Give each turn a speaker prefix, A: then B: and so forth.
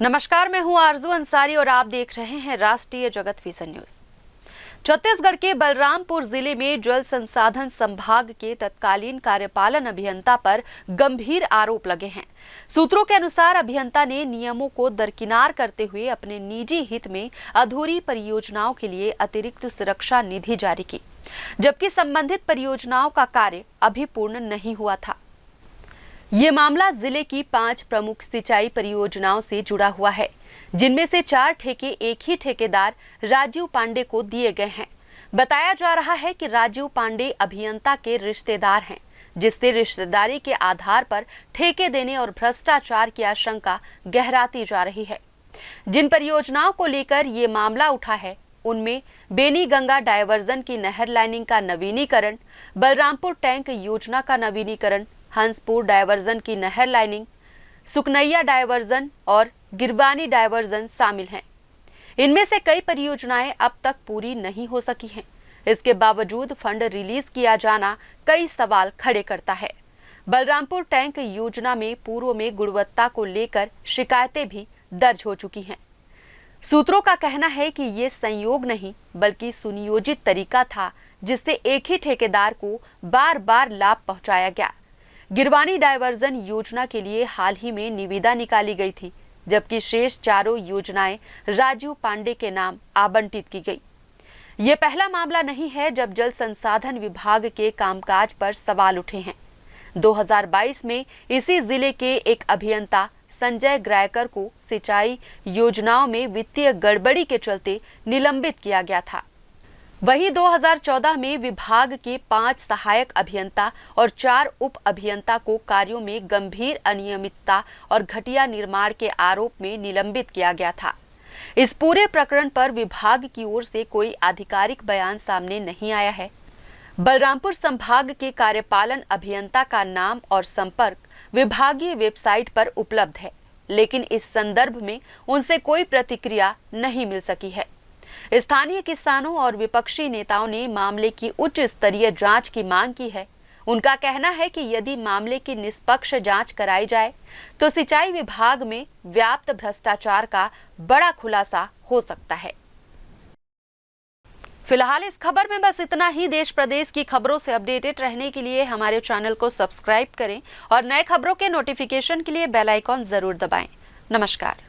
A: नमस्कार, मैं हूं आरजू अंसारी और आप देख रहे हैं राष्ट्रीय जगत विजन न्यूज। छत्तीसगढ़ के बलरामपुर जिले में जल संसाधन संभाग के तत्कालीन कार्यपालन अभियंता पर गंभीर आरोप लगे हैं। सूत्रों के अनुसार अभियंता ने नियमों को दरकिनार करते हुए अपने निजी हित में अधूरी परियोजनाओं के लिए अतिरिक्त सुरक्षा निधि जारी की, जबकि संबंधित परियोजनाओं का कार्य अभी पूर्ण नहीं हुआ था। ये मामला जिले की 5 प्रमुख सिंचाई परियोजनाओं से जुड़ा हुआ है, जिनमें से 4 ठेके एक ही ठेकेदार राजीव पांडे को दिए गए हैं। बताया जा रहा है कि राजीव पांडे अभियंता के रिश्तेदार हैं, जिससे रिश्तेदारी के आधार पर ठेके देने और भ्रष्टाचार की आशंका गहराती जा रही है। जिन परियोजनाओं को लेकर ये मामला उठा है, उनमें बेनी गंगा डायवर्जन की नहर लाइनिंग का नवीनीकरण, बलरामपुर टैंक योजना का नवीनीकरण, हंसपुर डायवर्जन की नहर लाइनिंग, सुकनैया डायवर्जन और गिरवानी डायवर्जन शामिल हैं। इनमें से कई परियोजनाएं अब तक पूरी नहीं हो सकी हैं। इसके बावजूद फंड रिलीज किया जाना कई सवाल खड़े करता है। बलरामपुर टैंक योजना में पूर्व में गुणवत्ता को लेकर शिकायतें भी दर्ज हो चुकी हैं। सूत्रों का कहना है कि ये संयोग नहीं बल्कि सुनियोजित तरीका था, जिससे एक ही ठेकेदार को बार बार लाभ पहुंचाया गया। गिरवानी डायवर्जन योजना के लिए हाल ही में निविदा निकाली गई थी, जबकि शेष चारों योजनाएं राजीव पांडे के नाम आवंटित की गई। ये पहला मामला नहीं है जब जल संसाधन विभाग के कामकाज पर सवाल उठे हैं। 2022 में इसी जिले के एक अभियंता संजय ग्रायकर को सिंचाई योजनाओं में वित्तीय गड़बड़ी के चलते निलंबित किया गया था। वहीं 2014 में विभाग के 5 सहायक अभियंता और 4 उप अभियंता को कार्यों में गंभीर अनियमितता और घटिया निर्माण के आरोप में निलंबित किया गया था। इस पूरे प्रकरण पर विभाग की ओर से कोई आधिकारिक बयान सामने नहीं आया है। बलरामपुर संभाग के कार्यपालन अभियंता का नाम और संपर्क विभागीय वेबसाइट पर उपलब्ध है, लेकिन इस संदर्भ में उनसे कोई प्रतिक्रिया नहीं मिल सकी है। स्थानीय किसानों और विपक्षी नेताओं ने मामले की उच्च स्तरीय जांच की मांग की है। उनका कहना है कि यदि मामले की निष्पक्ष जांच कराई जाए तो सिंचाई विभाग में व्याप्त भ्रष्टाचार का बड़ा खुलासा हो सकता है। फिलहाल इस खबर में बस इतना ही। देश प्रदेश की खबरों से अपडेटेड रहने के लिए हमारे चैनल को सब्सक्राइब करें और नए खबरों के नोटिफिकेशन के लिए बेल आइकॉन जरूर दबाएं। नमस्कार।